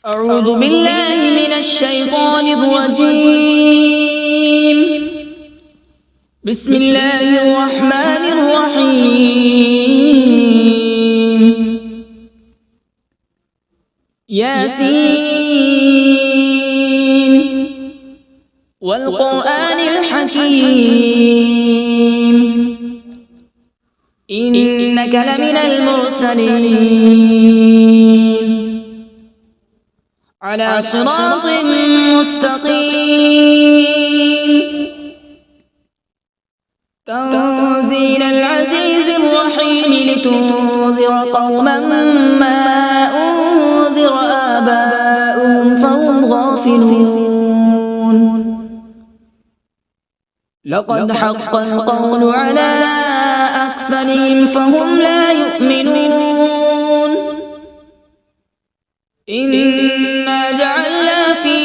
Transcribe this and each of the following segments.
أعوذ بالله من الشيطان الرجيم. بسم الله الرحمن الرحيم. ياسين والقرآن الحكيم إنك لمن المرسلين على صراط مستقيم. تنزيل العزيز الرحيم لتنذر قوما ما أنذر آباؤهم فهم غافلون. لقد حق القول على أكثرهم فهم لا يؤمنون. إنا جعلنا في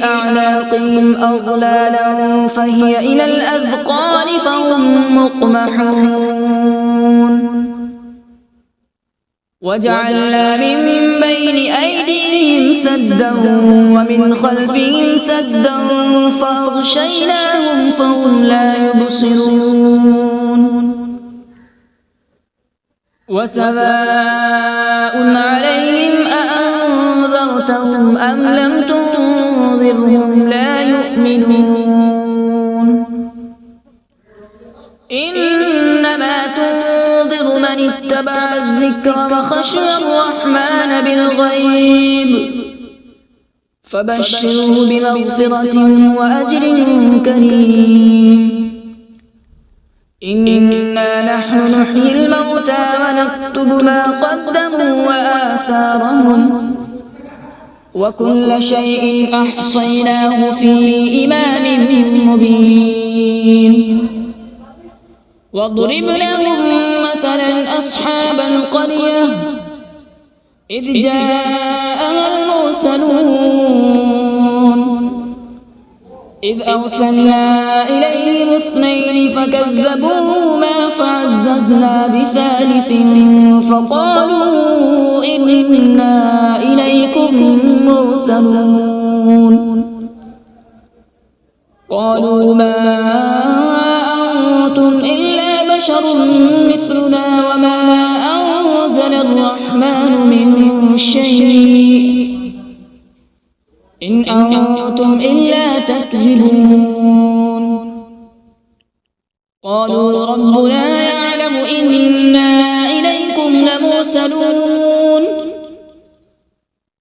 أعناقهم أغلالا فهي إلى الأذقان فهم مقمحون. وجعلنا من بين أيديهم سدا ومن خلفهم سدا فأغشيناهم فهم لا يبصرون. وسواء عليهم أأنذرتهم أم لم تنذرهم لا يؤمنون. إنما تنذر من اتبع الذكر وخشي الرحمن بالغيب فبشره بمغفرة وأجر كريم. إنا نحن نحيي الموتى ونكتب ما قدموا وآثارهم وكل شيء أحصيناه في إمام مبين. واضرب لهم مثلا أصحاب القرية إذ جاءها المرسلون إذ أرسلنا إليهم اثنين فكذبوهما فعززنا بثالث فقالوا إنا إليكم مرسلون. قالوا ما أنتم إلا بشر مثلنا وما أنزل الرحمن من شيء إن أنتم إلا تكذبون. قالوا ربنا يعلم إنا إليكم لمرسلون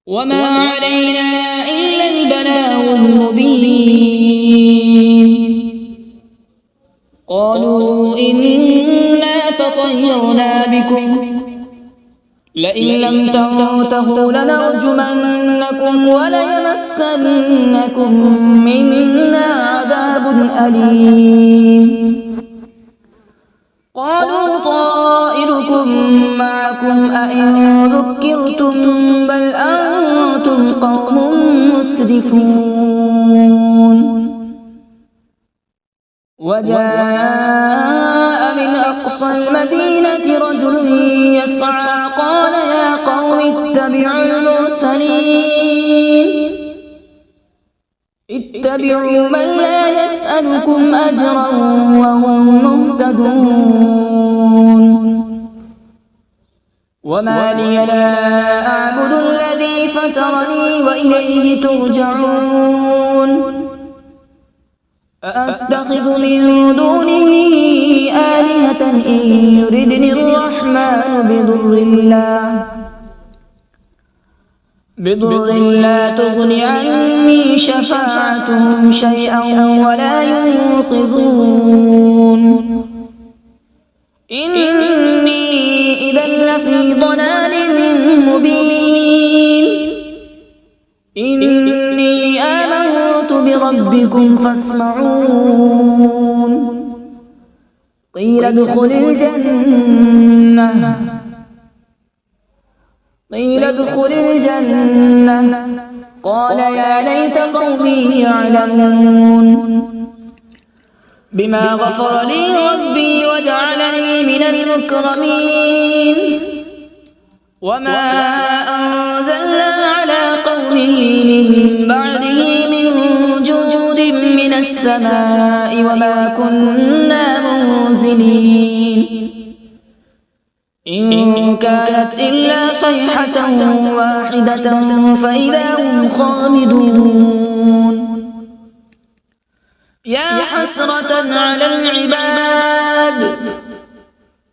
وما علينا إلا البلاغ المبين. قالوا إنا تطيرنا بكم لئن لم تنتهوا لنرجمنكم وليمسنكم منا عذاب أليم. قالوا طائركم معكم أئن ذكرتم بل أنتم قوم مسرفون. وجاء من أقصى المدينة رجل يسعى قال يا قوم اتبعوا المرسلين اتبعوا من لا يسألكم أجرا وهم مهتدون. وما لي لا أعبد الذي فطرني وإليه ترجعون. أأتخذ من دونه آلهة إن يردني الرحمن بضر لا تغن عني شفاعتهم شيئا ولا ينقذون. إني إذا لفي ضلال مبين. إني آمنت بربكم فاسمعون. قيل ادخل الجنة قال يا ليت قومي يعلمون. بما غفر لي ربي وجعلني من المكرمين. وما أنزلنا على السماء وما كنا منزلين إن كانت إلا صيحة واحدة فإذا هم خامدون يا حسرة على العباد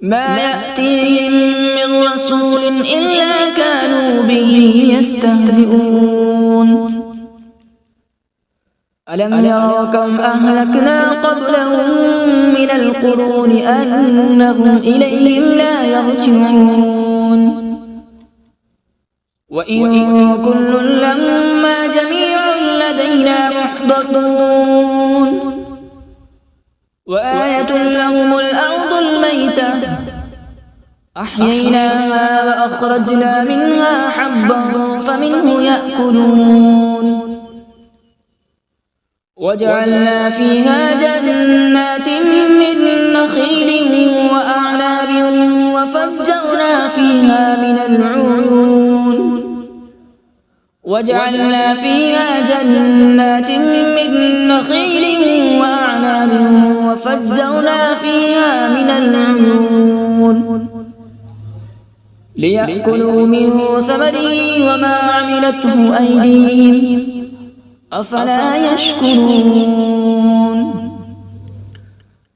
ما يأتيهم من رسول إلا كانوا به يستهزئون ألم يروا كم أهلكنا قبلهم من القرون أنهم إليهم لا يرجعون وإن كل لما جميع لدينا محضرون وآية لهم الأرض الميتة أحييناها وأخرجنا منها حبا فمنه يأكلون وجعلنا فيها جنات من نخيل وأعناب وفجرنا فيها من العيون وجعلنا فيها جنات من نخيل وأعناب وفجرنا فيها من العيون ليأكلوا من ثمره وما عملته أيديهم أفلا يشكرون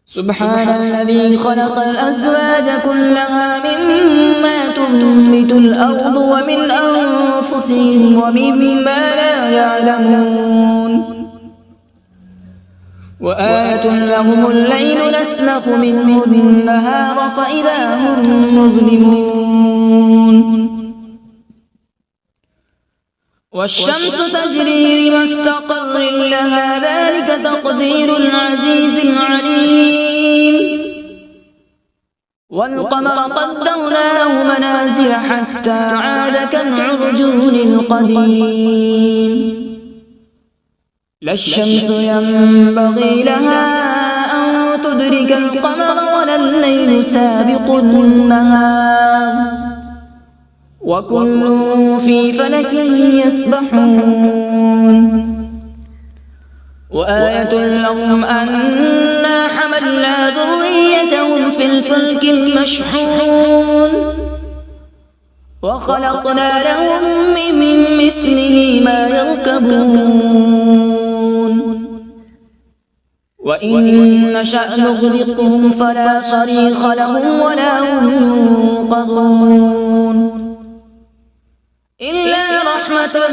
سبحان الذي خلق الأزواج كلها مما تنبت الأرض ومن أنفسهم ومما لا يعلمون وآية لهم الليل نسلخ منه النهار فإذا هم مظلمون والشمس تجري لمستقر لها ذلك تقدير العزيز العليم والقمر قدرناه منازل حتى عاد كالعرجون القديم لا الشمس ينبغي لها أن تدرك القمر ولا الليل سابق النهار وكل في فلك يسبحون وآية لهم أنا حملنا ذريتهم في الفلك المشحون وخلقنا لهم من مثله ما يركبون وإن نشأ نغرقهم فلا صريخ لهم ولا هم ينقذون إلا رحمة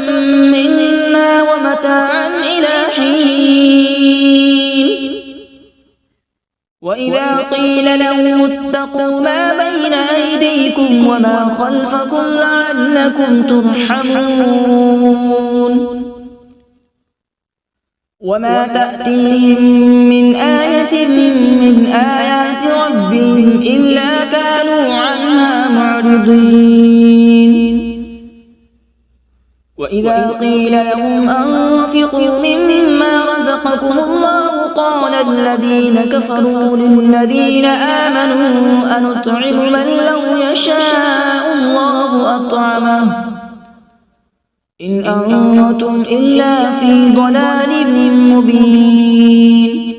منا ومتاعا إلى حين وإذا قيل لهم اتقوا ما بين أيديكم وما خلفكم لعلكم ترحمون وما تأتيهم من آية من آيات ربهم إلا كانوا عنها معرضين وإذا قيل لهم أنفقوا مما رزقكم الله قال الذين كفروا للذين آمنوا أنطعم من لو يشاء الله أطعمه إن أنتم إلا في ضلال مبين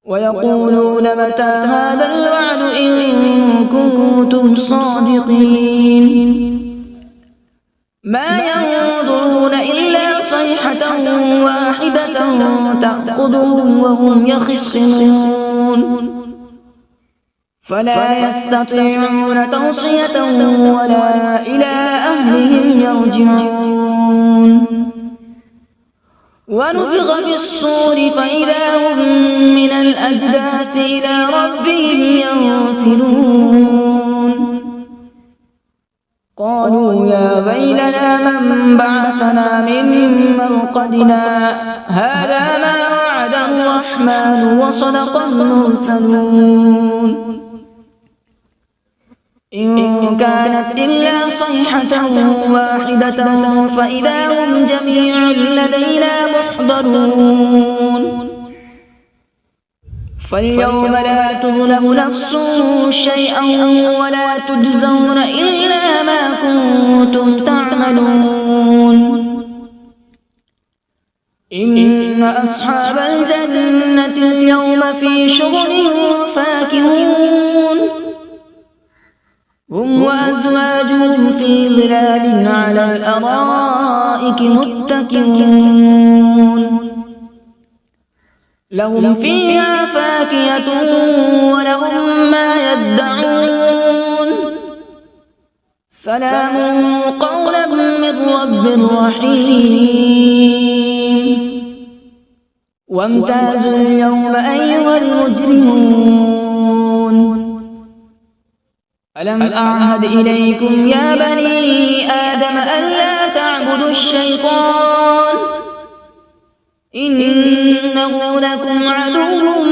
ويقولون متى هذا الوعد إن كنتم صادقين ما ينظرون إلا صيحة واحدة تأخذهم وهم يخصمون فلا يستطيعون توصية ولا إلى أهلهم يرجعون ونفخ في الصور فإذا هم من الأجداث إلى ربهم ينسلون قالوا يا ويلنا من بعثنا من مرقدنا هذا ما وعد الرحمن وصدق المرسلون إن كانت إلا صيحة واحدة فإذا هم جميع لدينا محضرون فاليوم لا تظلم نفس شيئا ولا تجزون إلا ما كنتم تعملون إن أصحاب الجنة اليوم في شغل فاكهون هم وأزواجهم في ظلال على الأرائك متكئون لهم فيها فاكهة ولهم ما يدعون سلام قولا من رب رحيم وامتازوا اليوم أيها المجرمون ألم أعهد إليكم يا بني آدم ألا تعبدوا الشيطان إنه لكم عدو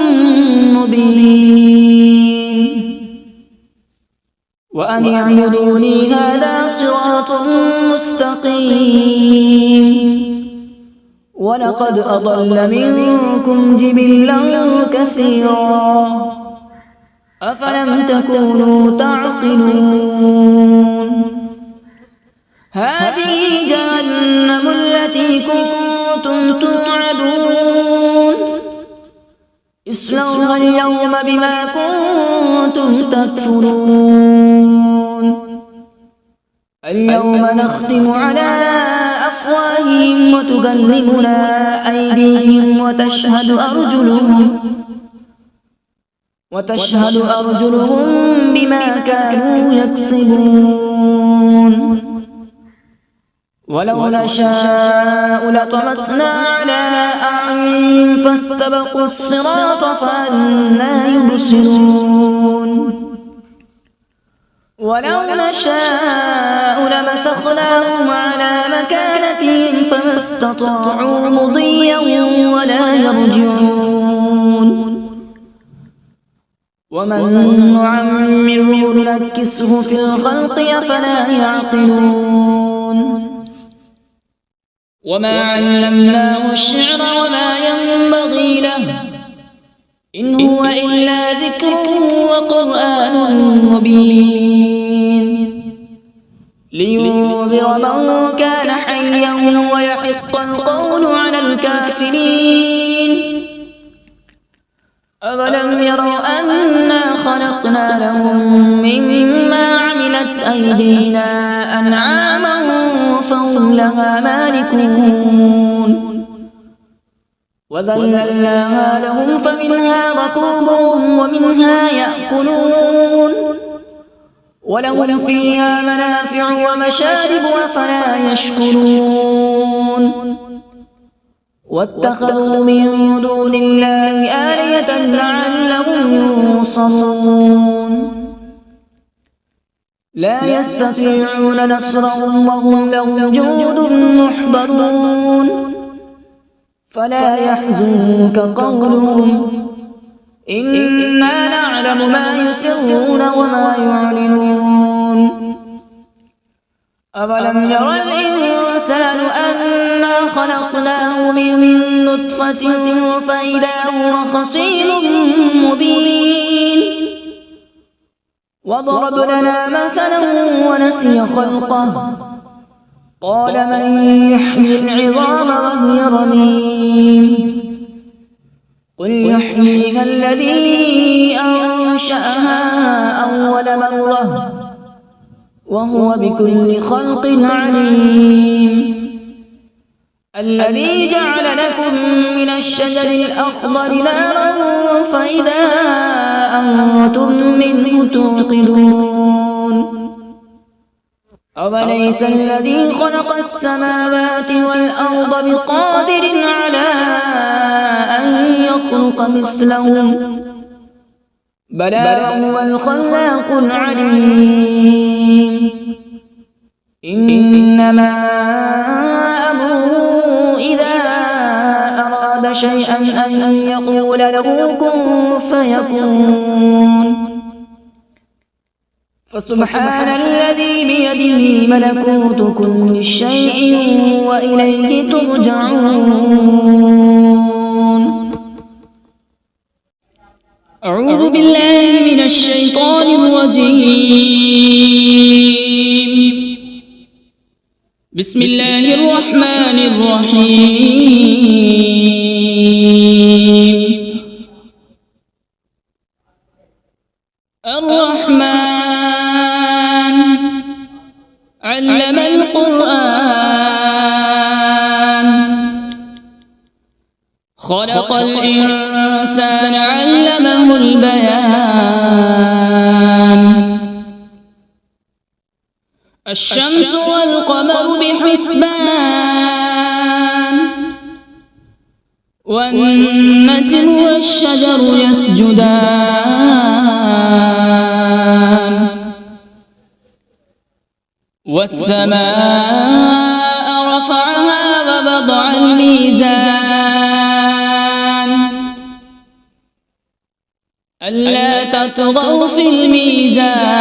مبين وأن اعبدوني هذا صراط مستقيم ولقد أضل منكم جبلا كثيرا أفلم تكونوا تعقلون هذه جهنم التي كنتم توعدون اصلوها اليوم بما كنتم تكفرون اليوم نختم على أفواههم وتكلمنا أيديهم وتشهد أرجلهم بما كانوا يكسبون ولو نشاء لطمسنا على أعينهم فاستبقوا الصراط فأنى يبصرون ولو نشاء لمسخناهم على مكانتهم فما استطاعوا مضيا ولا يرجعون ومن نعمره ننكسه في الخلق أفلا يعقلون وما علمناه الشعر وما ينبغي له إن هو إلا ذكر وقرآن مبين لينذر من كان حيا ويحق القول على الكافرين أولم يروا أنا خلقنا لهم مما عملت أيدينا أنعاما فهم لها مالكون وذللناها لهم فمنها ركوبهم ومنها يأكلون ولهم فيها منافع ومشارب أفلا يشكرون واتخذوا من دون الله آلهة لعلهم ينصرون لا يستطيعون نصرهم وهم لهم جند محضرون فلا يحزنك قولهم إنا نعلم ما يسرون وما يعلنون أولم ير الإنسان أنا خلقناه من نطفة فإذا هو خصيم مبين وضرب لنا مثلا ونسي خلقه قال من يحيي العظام وهي رميم قل يحييها الذي أنشأها أول مرة وهو بكل خلق عليم الذي جعل لكم من الشجر الأخضر نارا فإذا أنتم منه توقدون أوليس الذي خلق السماوات والأرض بقادر على أن يخلق مثلهم بلى وهو الخلاق العليم إنما أمره إذا أراد شيئا أن يقول له كن فيكون فسبحان الذي بيده ملكوت كل شيء وإليه ترجعون أعوذ بالله من الشيطان الرجيم بسم الله الرحمن الرحيم علم القرآن خلق الإنسان علمه البيان الشمس والقمر بحسبان والنجم والشجر يسجدان والسماء رفعها ووضع الميزان ألا تطغوا في الميزان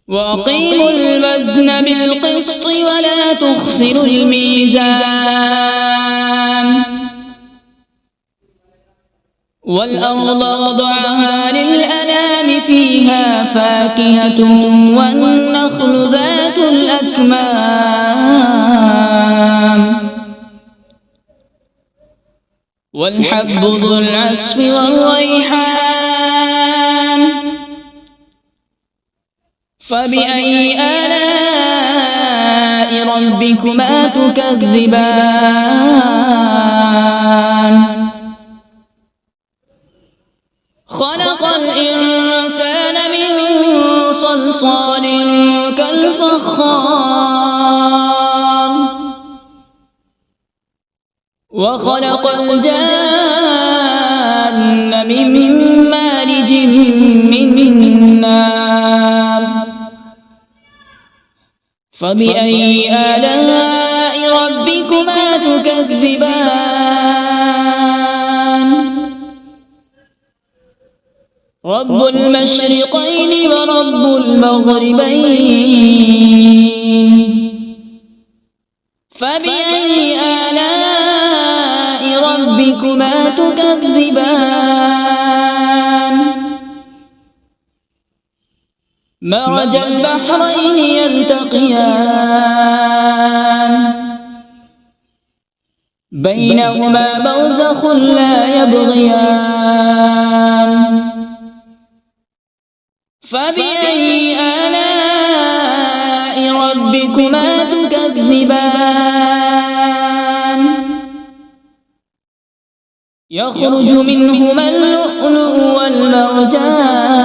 وأقيموا الوزن بالقسط ولا تخسروا الميزان والأرض وضعها للأنام فيها فاكهة والنخل ذات الأكمام والحب ذو العصف والريحان فبأي آلاء ربكما تكذبان خلق الإنسان من صلصال كالفخار وخلق الجان من مارج من نار فبأي آلاء ربكما تكذبان رب المشرقين ورب المغربين فبأي آلاء ربكما تكذبان مرج البحرين يلتقيان بينهما برزخ لا يبغيان فبأي آلاء ربكما تكذبان يخرج منهما اللؤلؤ والمرجان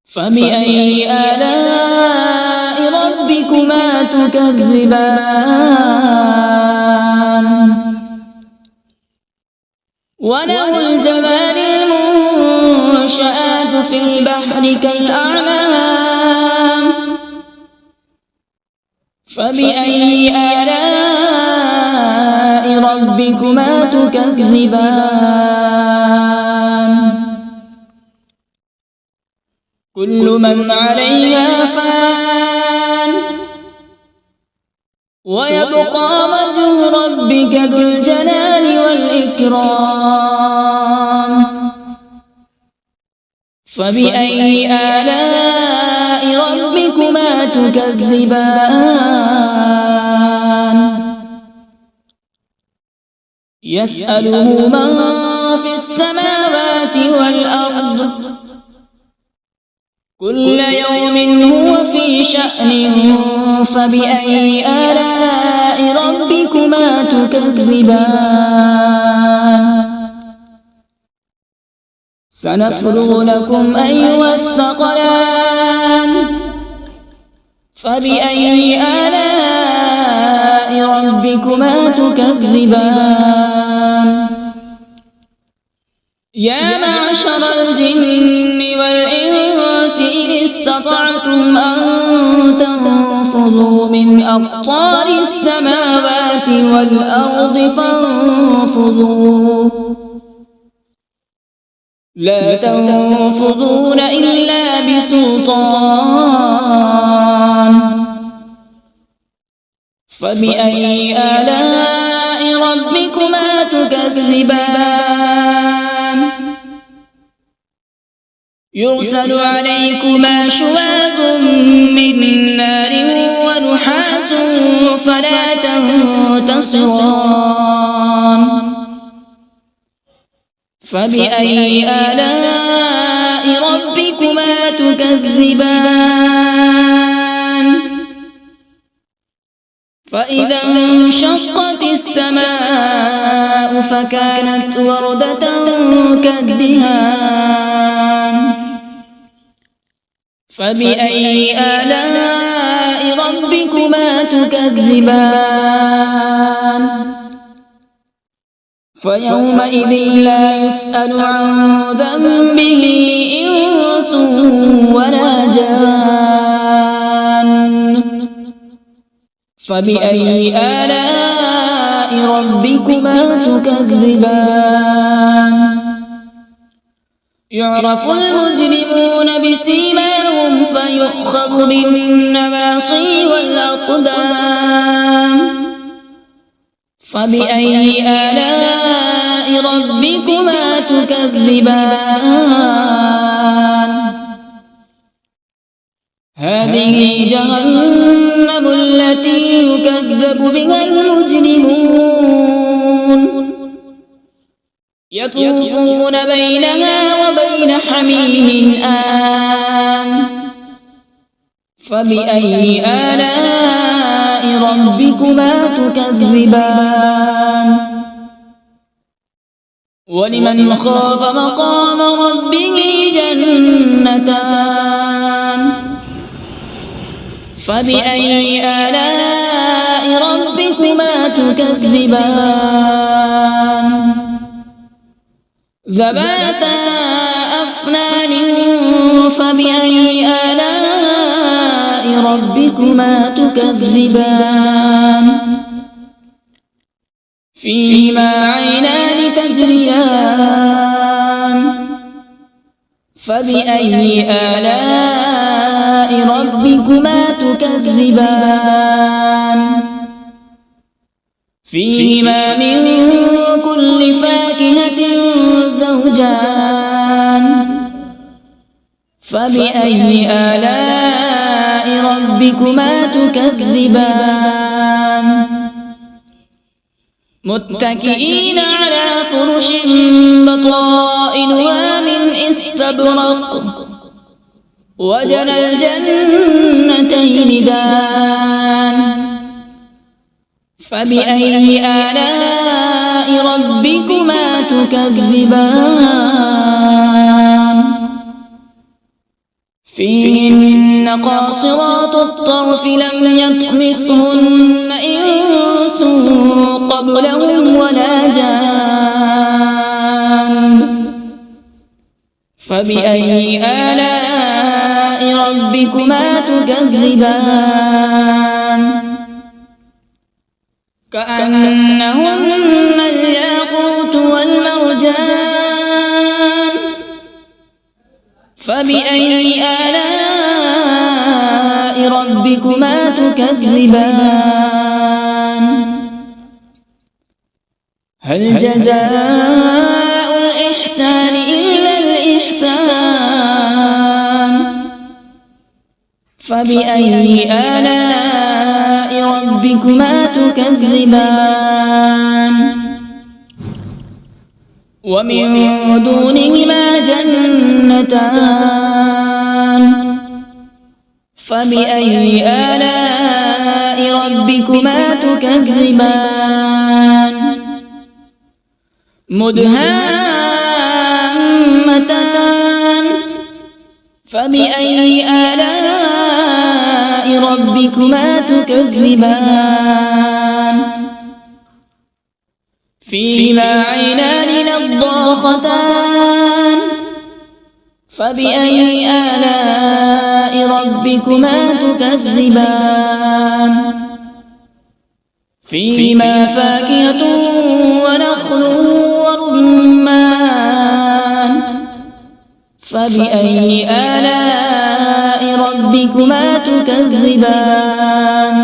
فبأي آلاء ربكما تكذبان وله الجوار المنشآت في البحر كالأعلام فبأي آلاء ربكما تكذبان كل من عليها فان ويبقى وجه ربك ذو الجلال والإكرام فبأي آلاء ربكما تكذبان يسأله من في السماوات والأرض كل يوم هو في شأن فبأي آلاء ربكما تكذبان سنفرغ لكم أيها الثقلان فبأي آلاء ربكما تكذبان يا معشر الجن والإنس إن استطعتم أن تنفذوا من أقطار السماوات والأرض فانفذوا لا تنفذون إلا بسلطان فبأي آلاء ربكما تكذبان يرسل عليكما شواظ من نار ونحاس فلا تنتصران فبأي آلاء ربكما تكذبان فإذا انشقت السماء فكانت وردة كالدهان فبأي آلاء ربكما تكذبان فيومئذ لا يسأل عن ذنبه إنس ولا جان فبأي آلاء ربكما تكذبان يعرف المجرمون بسيماهم فيؤخذ بالنواصي والأقدام فبأي آلاء ربكما تكذبان هذه جهنم التي يكذب بها المجرمون يطوفون بينها وبين حميم آن فبأي آلاء ربكما تكذبان ولمن خاف مقام ربه جنتان فبأي آلاء ربكما تكذبان ذواتا أفنان فبأي آلاء ربكما تكذبان فيهما عينان تجريان فبأي آلاء ربكما تكذبان فيهما من كل فاكهة زوجان فبأي آلاء ربكما تكذبان متكئين على فرش بطائنها من استبرق وجنى الجنتين دان فبأي آلاء ربكما تكذبان فيهن قاصرات الطرف لم يطمثهن إنس قبلهم ولا جان فبأي آلاء ربكما تكذبان كأنهن الياقوت والمرجان فبأي آلاء ربكما تكذبان هل جزاء الإحسان إلا الإحسان فبأي آلاء ربكما تكذبان ومن دونهما جنتان فبأي آلاء ربكما تكذبان مدهامتان فبأي آلاء ربكما تكذبان فيهما عينان نضاختان فبأي آلاء ربكما تكذبان فيهما فاكهة ونخل ورمان فبأي آلاء ربكما تكذبان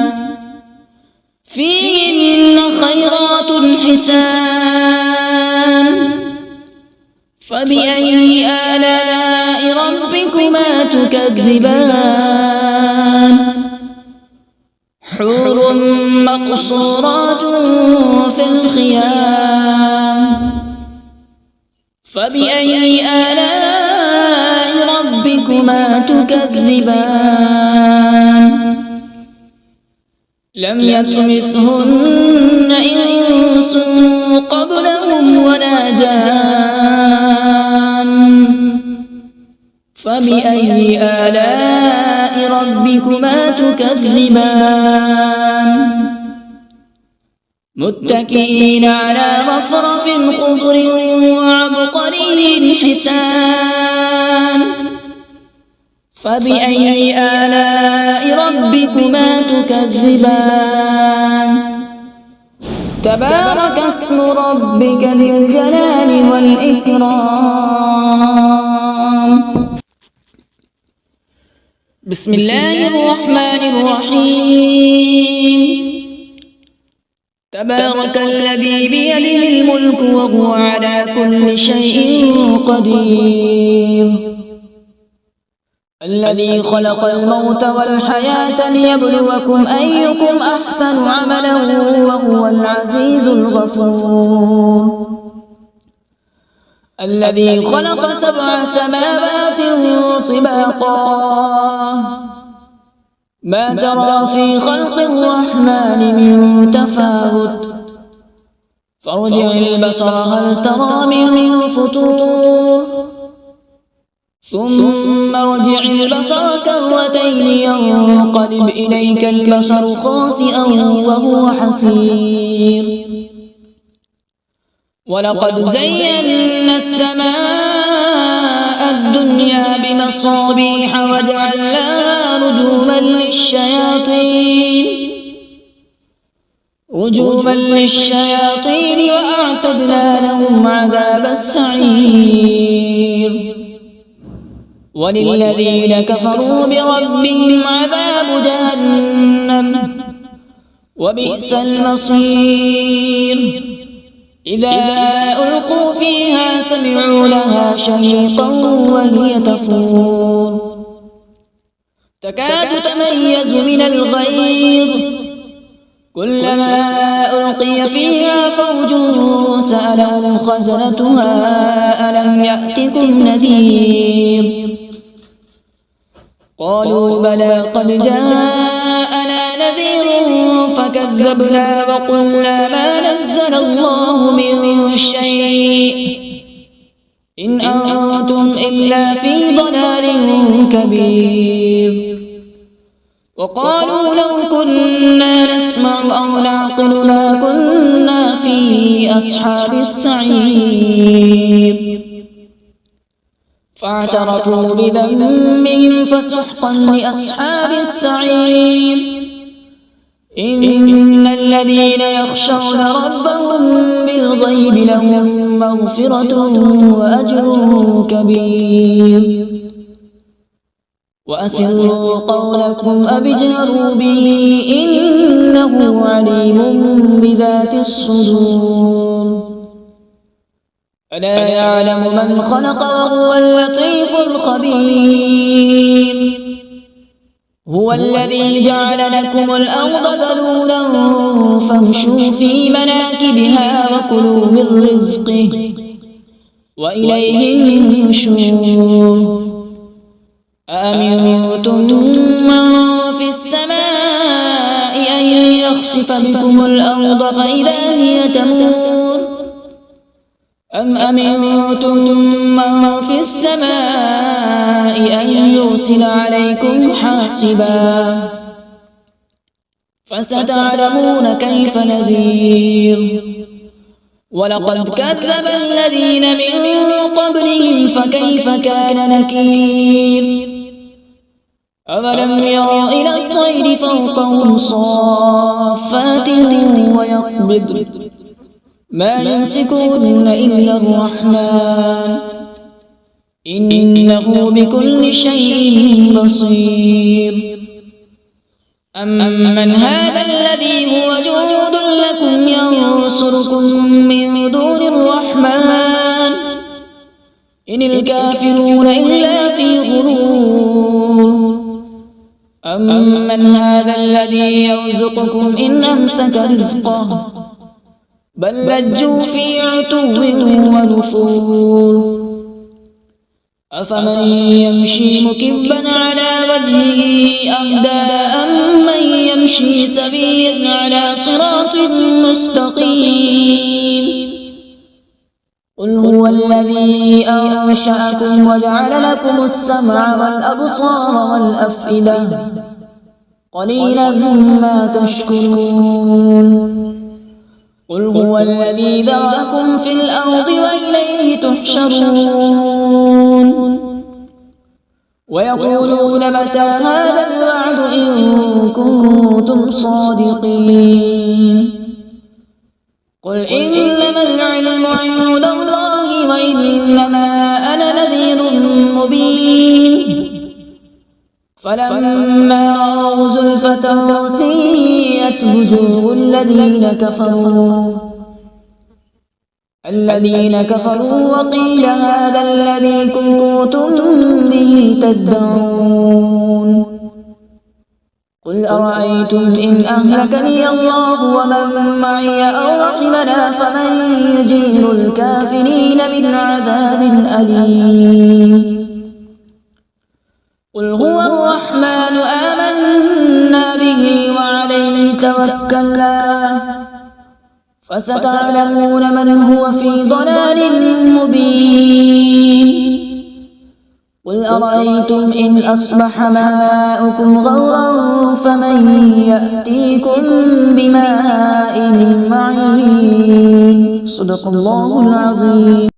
فيهن خيرات حسان فبأي آلاء ربكما تكذبان حور مقصورات في الخيام فبأي آلاء ربكما تكذبان لم يطمثهن إنس قبلهم ولا جان فبأي آلاء ربكما تكذبان متكئين على رفرف خضر وعبقري حسان فبأي آلاء ربكما تكذبان تبارك اسم ربك ذي الجلال والإكرام بسم الله الرحمن الرحيم تبارك الذي بيده الملك وهو على كل شيء قدير الذي خلق الموت والحياة ليبلوكم أيكم أحسن عملا وهو العزيز الغفور الذي خلق 7 سماوات طباقا ما ترى في خلق الرحمن من تفاوت فارجع البصر هل ترى من فطور ثم ارجع البصر كرتين ينقلب إليك البصر خاسئا وهو حسير ولقد زينا السماء الدنيا بمصابيح وجعلناها رجوما للشياطين وأعتدنا لهم عذاب السعير وللذين كفروا بربهم عذاب جهنم وبئس المصير إذا ألقوا فيها سمعوا لها شهيقا وهي تفور تكاد تميز من الغيظ كلما ألقي فيها فوج سألهم خزنتها ألم يأتكم نذير قالوا بلى قد جاءنا نذير فكذبنا وقلنا ما نزل الله من شيء إن أنتم إلا في ضلال كبير وقالوا لو كنا نسمع أو نعقل ما كنا في أصحاب السعير فاعترفوا بذنبهم فسحقا لأصحاب السعير إن الذين يخشون ربهم بالغيب لهم مغفرة وأجر كبير وأسروا قولكم أو اجهروا به إنه عليم بذات الصدور ألا يعلم من خلق وهو اللطيف الخبير هو الذي جعل لكم الأرض ذلولا فامشوا في مناكبها وكلوا من رزقه وإليه النشور أأمنتم من في السماء أن يخسف بكم الأرض فإذا هي تمور أم أمنتم من في السماء أن يرسل عليكم حاصبا فستعلمون كيف نذير ولقد كذب الذين من قبلهم فكيف كان نكير أولم يروا إلى الطير فوقهم صافات ويقبض ما يمسكون إلا الرحمن إنه بكل شيء بصير أمن هذا الذي هو جند لكم ينصركم من دون الرحمن إن الكافرون إلا في غرور أمن هذا الذي يرزقكم إن أمسك رزقه بل لجوا في عتو ونفور أفمن يمشي مكبا على وجهه أهدى أمن يمشي سويا على صراط مستقيم قل هو الذي أنشأكم وجعل لكم السمع والأبصار والأفئدة قليلا ما تشكرون قل هو الذي ذرأكم في الأرض وإليه تحشرون ويقولون متى هذا الوعد إن كنتم صادقين قل إنما العلم عند الله وإنما أنا نذير مبين فلما رأوا زلفة سيئت وجوه الذين كفروا وقيل هذا الذي كنتم به تدعون قل أرأيتم إن أهلكني الله ومن معي أو رحمنا فمن يجير الكافرين من عذاب أليم قل هو الرحمن آمنا به وعليه توكلنا فستعلمون من هو في ضلال مبين قل أرأيتم إن أصبح ماؤكم غورا فمن يأتيكم بماء معين صدق الله العظيم.